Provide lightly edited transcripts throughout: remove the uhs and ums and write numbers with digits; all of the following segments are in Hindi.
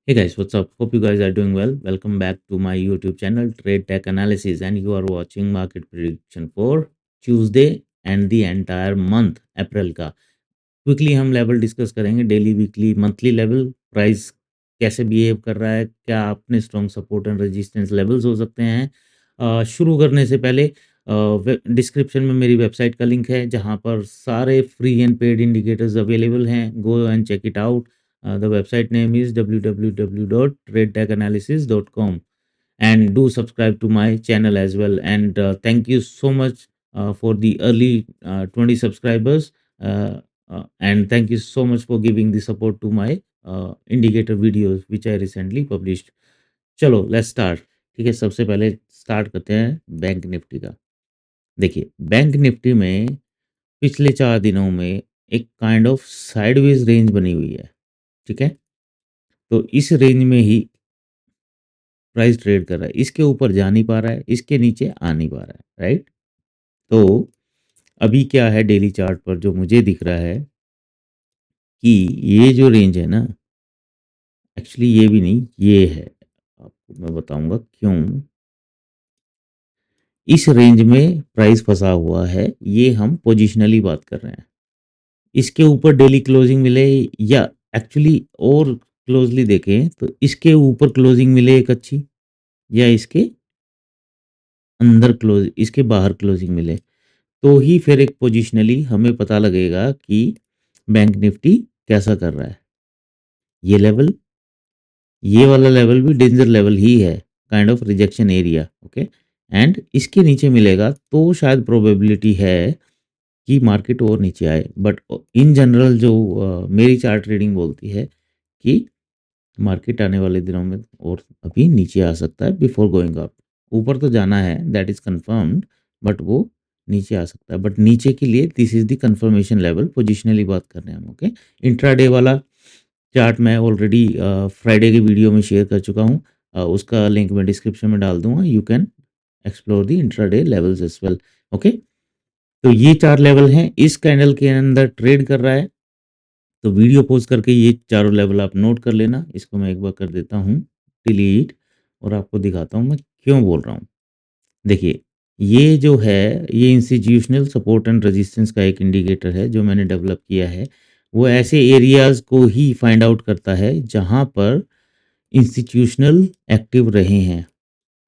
Hey guys, what's up? Hope you guys are doing well. Welcome back to my YouTube channel Trade Tech Analysis, and you are watching market prediction for Tuesday and the entire month अप्रैल का। क्विकली हम लेवल डिस्कस करेंगे, daily, weekly, monthly level, price कैसे बिहेव कर रहा है, क्या अपने strong support and resistance levels हो सकते हैं। शुरू करने से पहले डिस्क्रिप्शन में मेरी वेबसाइट का लिंक है जहां पर सारे free and paid indicators available हैं। Go and check it out. The website name is www.tradetechanalysis.com, and do subscribe to my channel as well. And thank you so much for the early 20 subscribers, and thank you so much for giving the support to my indicator videos which I recently published. चलो लेट्स स्टार्ट। ठीक है, सबसे पहले स्टार्ट करते हैं बैंक निफ्टी का। देखिए, बैंक निफ्टी में पिछले 4 दिनों में एक काइंड ऑफ साइडवेज रेंज बनी हुई है। ठीक है, तो इस रेंज में ही प्राइस ट्रेड कर रहा है। इसके ऊपर जा नहीं पा रहा है, इसके नीचे आ नहीं पा रहा है, राइट। तो अभी क्या है, डेली चार्ट पर जो मुझे दिख रहा है कि ये जो रेंज है ना, एक्चुअली ये भी नहीं, ये है। आपको मैं बताऊंगा क्यों इस रेंज में प्राइस फंसा हुआ है। ये हम पोजिशनली बात कर रहे हैं। इसके ऊपर डेली क्लोजिंग मिले, या एक्चुअली और क्लोजली देखें तो इसके ऊपर क्लोजिंग मिले एक अच्छी, या इसके अंदर क्लोज, इसके बाहर क्लोजिंग मिले, तो ही फिर एक पोजिशनली हमें पता लगेगा कि बैंक निफ्टी कैसा कर रहा है। ये लेवल, ये वाला लेवल भी डेंजर लेवल ही है, kind of rejection area. Okay, and इसके नीचे मिलेगा तो शायद प्रोबेबिलिटी है कि मार्केट और नीचे आए। बट इन जनरल जो मेरी चार्ट रीडिंग बोलती है कि मार्केट आने वाले दिनों में और अभी नीचे आ सकता है बिफोर गोइंग अप। ऊपर तो जाना है, दैट इज कंफर्म्ड, बट वो नीचे आ सकता है। बट नीचे के लिए this is the confirmation level, positionally बात कर रहे हैं हम। ओके, इंट्राडे वाला चार्ट मैं ऑलरेडी फ्राइडे के वीडियो में शेयर कर चुका हूँ। उसका लिंक मैं डिस्क्रिप्शन में डाल दूंगा। You can explore the intraday levels as well. Okay, तो ये 4 लेवल हैं, इस कैंडल के अंदर ट्रेड कर रहा है। तो वीडियो पॉज करके ये चारों लेवल आप नोट कर लेना। इसको मैं एक बार कर देता हूँ डिलीट, और आपको दिखाता हूँ मैं क्यों बोल रहा हूँ। देखिए, ये जो है, ये इंस्टीट्यूशनल सपोर्ट एंड रेजिस्टेंस का एक इंडिकेटर है जो मैंने डेवलप किया है। वो ऐसे एरियाज को ही फाइंड आउट करता है जहाँ पर इंस्टीट्यूशनल एक्टिव रहे हैं,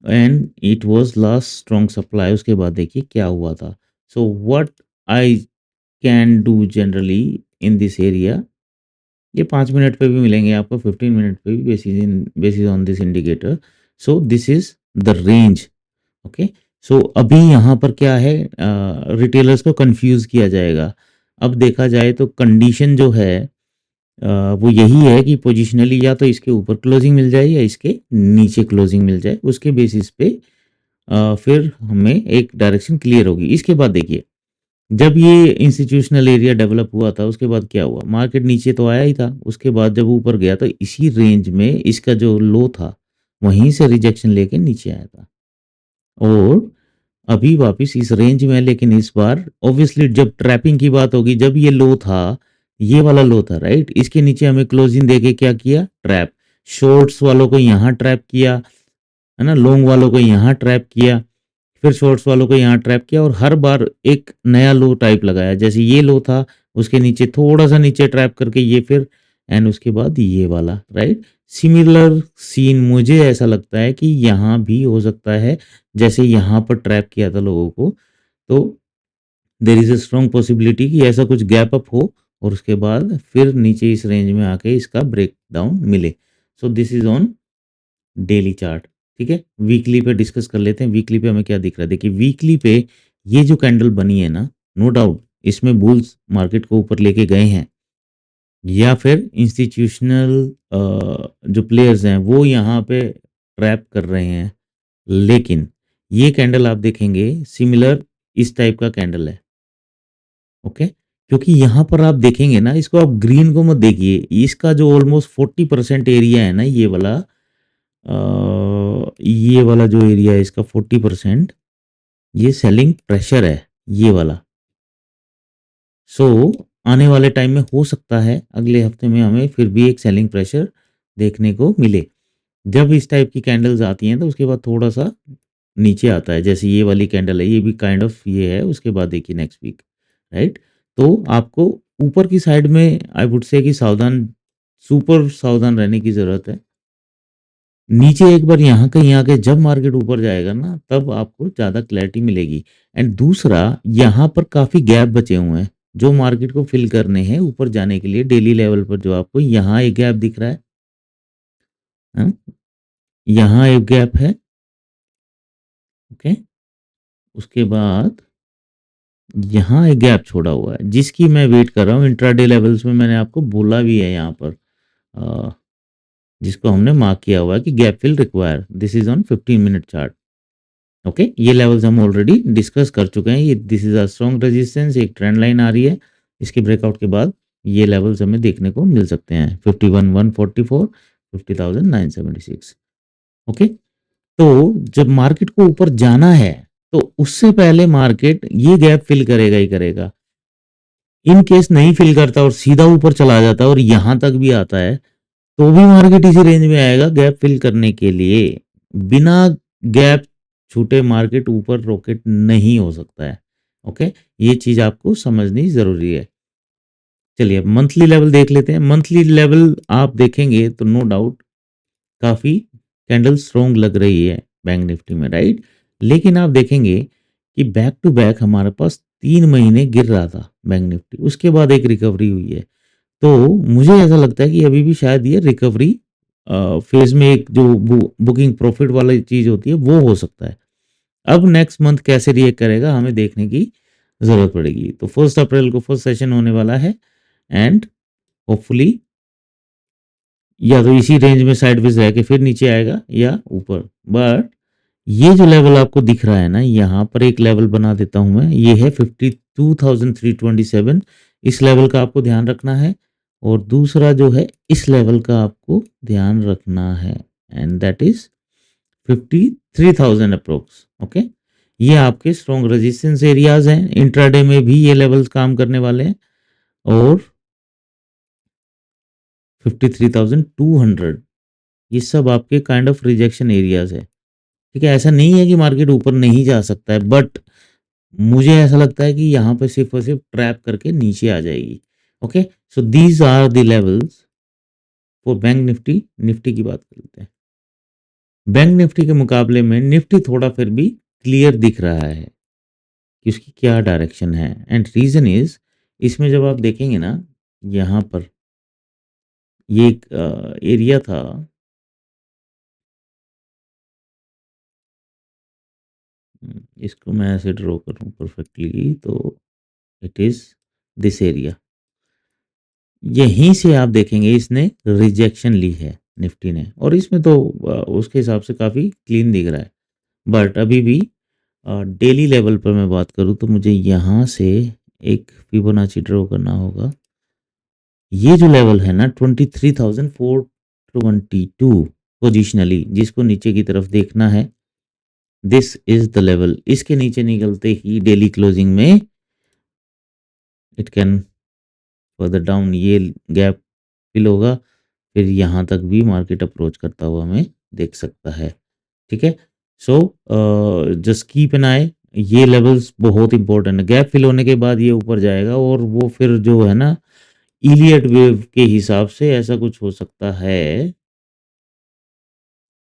and it was last strong supply. उसके बाद देखिए क्या हुआ था। So what I can do generally in this area, ये 5 मिनट पे भी मिलेंगे आपको, 15 मिनट पे भी, basis on this indicator. So this is the range. Okay, so अभी यहाँ पर क्या है, रिटेलर्स को कंफ्यूज किया जाएगा। अब देखा जाए तो कंडीशन जो है वो यही है कि पोजिशनली या तो इसके ऊपर क्लोजिंग मिल जाए या इसके नीचे क्लोजिंग मिल जाए। उसके बेसिस पे फिर हमें एक डायरेक्शन क्लियर होगी। इसके बाद देखिए, जब ये इंस्टीट्यूशनल एरिया डेवलप हुआ था उसके बाद क्या हुआ, मार्केट नीचे तो आया ही था। उसके बाद जब ऊपर गया तो इसी रेंज में इसका जो लो था वहीं से रिजेक्शन लेके नीचे आया था, और अभी वापस इस रेंज में है। लेकिन इस बार ऑब्वियसली जब ट्रैपिंग की बात होगी, जब ये लो था, ये वाला लो था, राइट, इसके नीचे हमें क्लोजिंग देके क्या किया, ट्रैप। शॉर्ट्स वालों को यहाँ ट्रैप किया, है ना, लॉन्ग वालों को यहाँ ट्रैप किया, फिर शॉर्ट्स वालों को यहाँ ट्रैप किया, और हर बार एक नया लो टाइप लगाया। जैसे ये लो था, उसके नीचे थोड़ा सा नीचे ट्रैप करके ये फिर, एंड उसके बाद ये वाला, राइट। सिमिलर सीन मुझे ऐसा लगता है कि यहाँ भी हो सकता है, जैसे यहाँ पर ट्रैप किया था लोगों को। तो there is a strong possibility कि ऐसा कुछ गैप अप हो, और उसके बाद फिर नीचे इस रेंज में आके इसका ब्रेक डाउन मिले। सो this is on daily chart. ठीक है, वीकली पे डिस्कस कर लेते हैं। वीकली पे हमें क्या दिख रहा है। देखिए, वीकली पे ये जो कैंडल बनी है ना, नो डाउट इसमें बुल्स मार्केट को ऊपर लेके गए हैं, या फिर इंस्टीट्यूशनल जो प्लेयर्स हैं वो यहाँ पे ट्रैप कर रहे हैं। लेकिन ये कैंडल आप देखेंगे सिमिलर इस टाइप का कैंडल है। ओके, क्योंकि यहाँ पर आप देखेंगे ना, इसको आप ग्रीन को मत देखिए, इसका जो ऑलमोस्ट 40% एरिया है ना, ये वाला जो एरिया है इसका 40%, ये सेलिंग प्रेशर है, ये वाला। सो आने वाले टाइम में हो सकता है अगले हफ्ते में हमें फिर भी एक सेलिंग प्रेशर देखने को मिले। जब इस टाइप की कैंडल्स आती हैं तो उसके बाद थोड़ा-सा नीचे आता है, जैसे ये वाली कैंडल है, ये भी काइंड ऑफ ये है, उसके बाद देखिए नेक्स्ट वीक, राइट? तो आपको ऊपर की साइड में आई वुड से कि सावधान, सुपर सावधान रहने की ज़रूरत है। नीचे एक बार यहाँ कहीं आके जब मार्केट ऊपर जाएगा ना, तब आपको ज़्यादा क्लैरिटी मिलेगी। एंड दूसरा, यहाँ पर काफ़ी गैप बचे हुए हैं, जो मार्केट को फिल करने हैं ऊपर जाने के लिए डेली लेवल पर। जो आपको यहाँ एक गैप दिख रहा है, हाँ? यहाँ एक गैप है, ओके? उसके बाद यहाँ एक गैप छोड़ा हुआ है, जिसकी मैं वेट कर रहा हूँ इंट्राडे लेवल्स में। मैंने आपको बोला भी है यहाँ पर, अ, जिसको हमने मार्क किया हुआ है कि gap fill require, this is on 15 minute chart. Okay, ये लेवल्स हम ऑलरेडी डिस्कस कर चुके हैं। ये this is a strong resistance, एक ट्रेंड लाइन आ रही है। इसके ब्रेकआउट के बाद ये लेवल्स हमें देखने को मिल सकते हैं, 51,144, 50,976। ओके, तो जब मार्केट को ऊपर जाना है तो उससे पहले मार्केट ये गैप फिल करेगा ही करेगा। इन केस नहीं फिल करता और सीधा ऊपर चला जाता है और यहाँ तक भी आता है, तो भी मार्केट इसी रेंज में आएगा गैप फिल करने के लिए। बिना गैप छूटे मार्केट ऊपर रॉकेट नहीं हो सकता है। ओके, ये चीज आपको समझनी जरूरी है। चलिए अब मंथली लेवल देख लेते हैं। मंथली लेवल आप देखेंगे तो नो डाउट काफी कैंडल स्ट्रॉन्ग लग रही है बैंक निफ्टी में, राइट? लेकिन आप देखेंगे कि बैक टू बैक हमारे पास 3 महीने गिर रहा था बैंक निफ्टी, उसके बाद एक रिकवरी हुई है। तो मुझे ऐसा लगता है कि अभी भी शायद ये रिकवरी फेज में एक जो बुकिंग प्रॉफिट वाली चीज होती है वो हो सकता है। अब नेक्स्ट मंथ कैसे रिएक्ट करेगा हमें देखने की जरूरत पड़ेगी। तो 1 अप्रैल को फर्स्ट सेशन होने वाला है, एंड होपफुली या तो इसी रेंज में साइडवेज रह के फिर नीचे आएगा या ऊपर। बट ये जो लेवल आपको दिख रहा है ना, यहाँ पर एक लेवल बना देता हूं मैं, ये है 52,327। इस लेवल का आपको ध्यान रखना है। और दूसरा जो है इस लेवल का आपको ध्यान रखना है, and that is 53,000 approx. Okay, ये आपके स्ट्रॉन्ग रेजिस्टेंस एरियाज हैं। इंट्राडे में भी ये लेवल्स काम करने वाले हैं। और 53,200, ये सब आपके काइंड ऑफ रिजेक्शन एरियाज है। ठीक है, ऐसा नहीं है कि मार्केट ऊपर नहीं जा सकता है, बट मुझे ऐसा लगता है कि यहाँ पे सिर्फ और सिर्फ ट्रैप करके नीचे आ जाएगी। Okay, so these are the levels for Bank Nifty. Nifty की बात कर लेते हैं। बैंक निफ्टी के मुकाबले में निफ्टी थोड़ा फिर भी क्लियर दिख रहा है कि उसकी क्या डायरेक्शन है। एंड रीजन इज, इसमें जब आप देखेंगे ना, यहाँ पर ये एक एरिया था, इसको मैं ऐसे ड्रॉ करूँ परफेक्टली तो इट इज दिस एरिया। यहीं से आप देखेंगे इसने रिजेक्शन ली है निफ्टी ने, और इसमें तो उसके हिसाब से काफ़ी क्लीन दिख रहा है। बट अभी भी डेली लेवल पर मैं बात करूँ तो मुझे यहाँ से एक फिबोनाची ड्रॉ करना होगा। ये जो लेवल है ना 23,422 पोजिशनली, जिसको नीचे की तरफ देखना है, दिस इज द लेवल। इसके नीचे निकलते ही डेली क्लोजिंग में इट कैन फर्दर डाउन, ये गैप फिल होगा, फिर यहाँ तक भी मार्केट अप्रोच करता हुआ हमें देख सकता है। ठीक है, सो जस्ट कीप एन आई, ये लेवल्स बहुत इंपॉर्टेंट है। गैप फिल होने के बाद ये ऊपर जाएगा और वो फिर जो है ना इलियट वेव के हिसाब से ऐसा कुछ हो सकता है,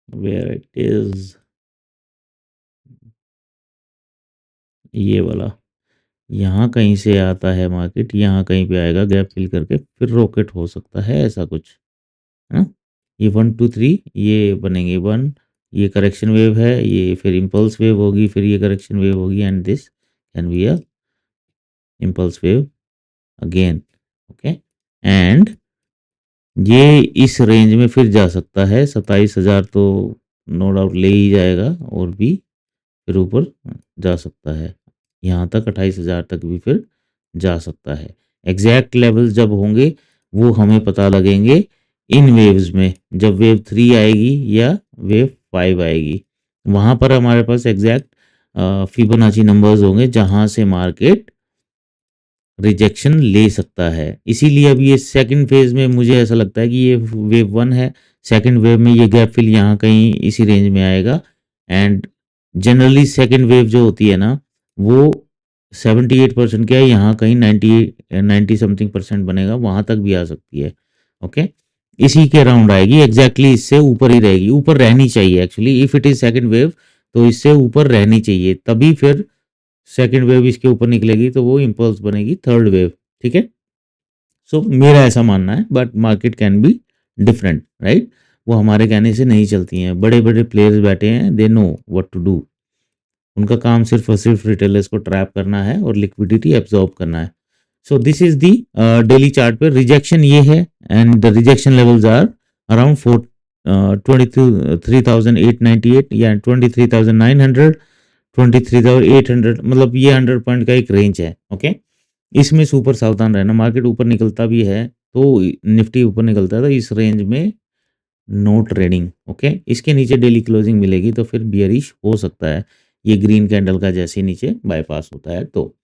वेयर इट इज, ये वाला, यहाँ कहीं से आता है मार्केट, यहाँ कहीं पे आएगा गैप फिल करके, फिर रॉकेट हो सकता है ऐसा कुछ, है ना? ये 1 2 3 ये बनेंगे वन, ये करेक्शन वेव है, ये फिर इम्पल्स वेव होगी, फिर ये करेक्शन वेव होगी, and this can be a impulse wave again. Okay, and ये इस रेंज में फिर जा सकता है 27,000 तो नो डाउट ले ही जाएगा, और भी फिर ऊपर जा सकता है, यहाँ तक 28,000 तक भी फिर जा सकता है। एग्जैक्ट लेवल्स जब होंगे वो हमें पता लगेंगे इन वेव्स में, जब वेव 3 आएगी या वेव 5 आएगी, वहाँ पर हमारे पास एग्जैक्ट फिबोनाची नंबर्स होंगे जहाँ से मार्केट रिजेक्शन ले सकता है। इसीलिए अब ये सेकंड फेज में मुझे ऐसा लगता है कि ये वेव 1 है, सेकंड वेव में ये गैप फिल यहाँ कहीं इसी रेंज में आएगा। एंड जनरली सेकंड वेव जो होती है ना, वो 78% क्या है, यहाँ कहीं 90 समथिंग परसेंट बनेगा, वहां तक भी आ सकती है। ओके, इसी के राउंड आएगी एग्जैक्टली, इससे ऊपर ही रहेगी, ऊपर रहनी चाहिए actually. If it is second wave तो इससे ऊपर रहनी चाहिए, तभी फिर सेकंड वेव इसके ऊपर निकलेगी तो वो इम्पल्स बनेगी थर्ड वेव। ठीक है, सो मेरा ऐसा मानना है, but market can be different, right. वो हमारे कहने से नहीं चलती हैं, बड़े बड़े प्लेयर्स बैठे हैं, they know what to do. उनका काम सिर्फ और सिर्फ रिटेलर्स को ट्रैप करना है और लिक्विडिटी एब्जॉर्ब करना है। So this is the daily chart पे रिजेक्शन ये है, and the rejection levels are around 23,898 या 23,900, 23,800, मतलब ये 100 पॉइंट का एक रेंज है। ओके, इसमें सुपर सावधान रहना। मार्केट ऊपर निकलता भी है तो निफ्टी ऊपर निकलता है तो इस रेंज में नो ट्रेडिंग। ओके, इसके नीचे डेली क्लोजिंग मिलेगी तो फिर बियरिश हो सकता है, ये ग्रीन कैंडल का जैसे नीचे बाईपास होता है। तो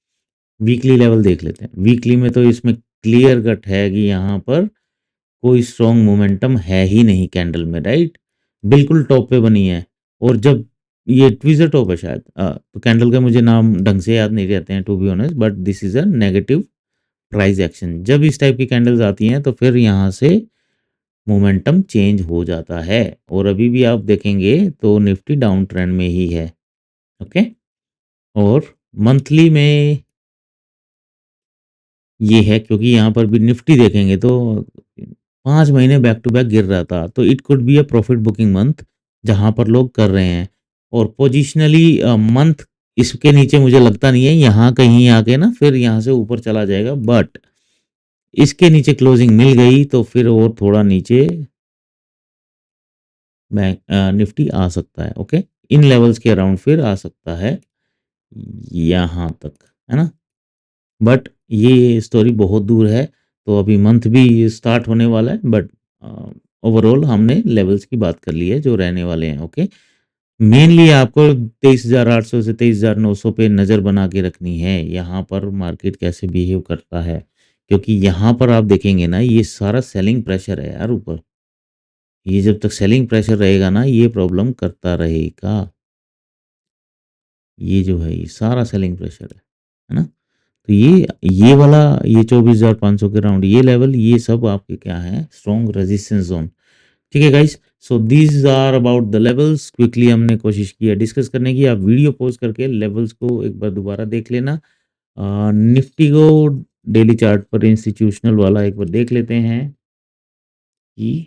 वीकली लेवल देख लेते हैं। वीकली में तो इसमें क्लियर कट है कि यहाँ पर कोई स्ट्रॉन्ग मोमेंटम है ही नहीं कैंडल में, राइट। बिल्कुल टॉप पे बनी है। और जब ये ट्विज़र टॉप है शायद, तो कैंडल का मुझे नाम ढंग से याद नहीं रहते हैं to be honest, but this is a negative price action. जब इस टाइप की कैंडल्स आती हैं तो फिर यहाँ से मोमेंटम चेंज हो जाता है, और अभी भी आप देखेंगे तो निफ्टी डाउन ट्रेंड में ही है। ओके, और मंथली में ये है, क्योंकि यहाँ पर भी निफ्टी देखेंगे तो 5 महीने बैक टू बैक गिर रहा था, तो it could be a profit booking month जहाँ पर लोग कर रहे हैं। और पोजिशनली मंथ इसके नीचे मुझे लगता नहीं है, यहाँ कहीं आके ना फिर यहाँ से ऊपर चला जाएगा, बट इसके नीचे क्लोजिंग मिल गई तो फिर और थोड़ा नीचे बैंक निफ्टी आ सकता है। ओके, इन लेवल्स के अराउंड फिर आ सकता है यहाँ तक, है ना। बट ये स्टोरी बहुत दूर है, तो अभी मंथ भी स्टार्ट होने वाला है, बट ओवरऑल हमने लेवल्स की बात कर ली है जो रहने वाले हैं। ओके, मेनली आपको 23,800 से 23,900 पे नज़र बना के रखनी है, यहाँ पर मार्केट कैसे बिहेव करता है, क्योंकि यहाँ पर आप देखेंगे ना, ये सारा सेलिंग प्रेशर है यार ऊपर। ये जब तक सेलिंग प्रेशर रहेगा ना, ये प्रॉब्लम करता रहेगा। ये जो है, ये सारा सेलिंग प्रेशर है ना। तो ये वाला, ये 24,500 के राउंड, ये लेवल, ये सब आपके क्या है, स्ट्रॉन्ग रेजिस्टेंस जोन। ठीक है guys, so these are about the levels. Quickly हमने कोशिश की है डिस्कस करने की। आप वीडियो पॉज करके लेवल्स को एक बार दोबारा देख लेना। निफ्टी को डेली चार्ट पर इंस्टीट्यूशनल वाला एक बार देख लेते हैं कि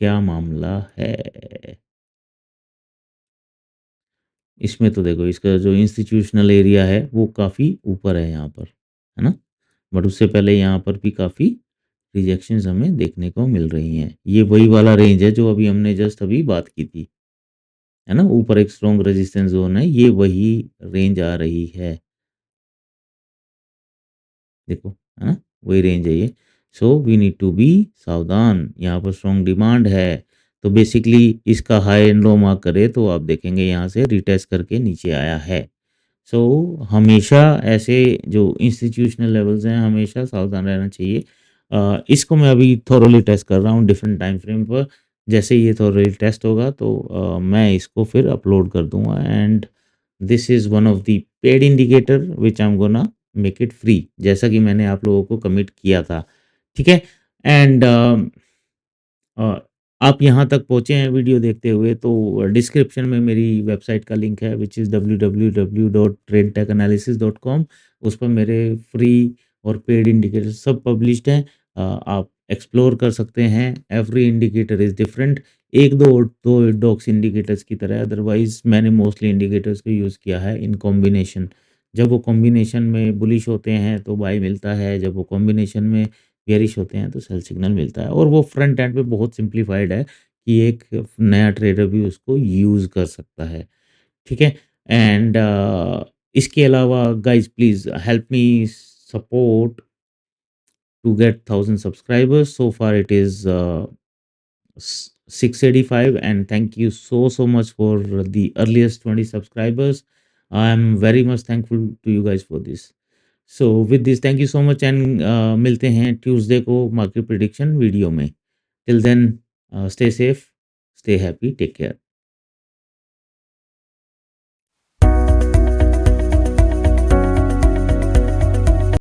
क्या मामला है। इसमें तो देखो, इसका जो इंस्टीट्यूशनल एरिया है वो काफ़ी ऊपर है यहाँ पर, है ना। बट उससे पहले यहाँ पर भी काफ़ी रिजेक्शंस हमें देखने को मिल रही हैं। ये वही वाला रेंज है जो अभी हमने जस्ट अभी बात की थी, है ना। ऊपर एक स्ट्रॉन्ग रेजिस्टेंस जोन है, ये वही रेंज आ रही है, देखो, है ना, वही रेंज है ये। So we need to be सावधान, यहाँ पर स्ट्रॉन्ग डिमांड है। तो बेसिकली इसका हाई एंड लो मार्क करे तो आप देखेंगे यहाँ से रिटेस्ट करके नीचे आया है। सो हमेशा ऐसे जो इंस्टीट्यूशनल लेवल्स हैं, हमेशा सावधान रहना चाहिए। इसको मैं अभी थोरोली टेस्ट कर रहा हूँ डिफरेंट टाइम फ्रेम पर। जैसे ये थोरोली टेस्ट होगा तो मैं इसको फिर अपलोड कर दूंगा, and this is one of the paid indicator which I am gonna make it free, जैसा कि मैंने आप लोगों को कमिट किया था। ठीक है, एंड अ, आप यहाँ तक पहुँचे हैं वीडियो देखते हुए, तो डिस्क्रिप्शन में मेरी वेबसाइट का लिंक है विच इज़ www.tradetechanalysis.com। उस पर मेरे फ्री और पेड इंडिकेटर सब पब्लिश्ड हैं। आप एक्सप्लोर कर सकते हैं। एवरी इंडिकेटर इज़ डिफरेंट, एक दो दो डॉक्स इंडिकेटर्स की तरह। अदरवाइज मैंने मोस्टली इंडिकेटर्स को यूज़ किया है इन कॉम्बिनेशन। जब वो कॉम्बिनेशन में बुलिश होते हैं तो बाय मिलता है, जब वो कॉम्बिनेशन में बेयरिश होते हैं तो सेल सिग्नल मिलता है। और वो फ्रंट एंड पे बहुत सिंप्लीफाइड है कि एक नया ट्रेडर भी उसको यूज़ कर सकता है। ठीक है, एंड इसके अलावा guys please help me support to get 1,000 subscribers. So far it is 685, and thank you so much for the earliest 20 subscribers. I am very much thankful to you guys for this. So with this thank you so much, and मिलते हैं ट्यूसडे को मार्केट प्रिडिक्शन वीडियो में। Till then stay safe, stay happy, take care.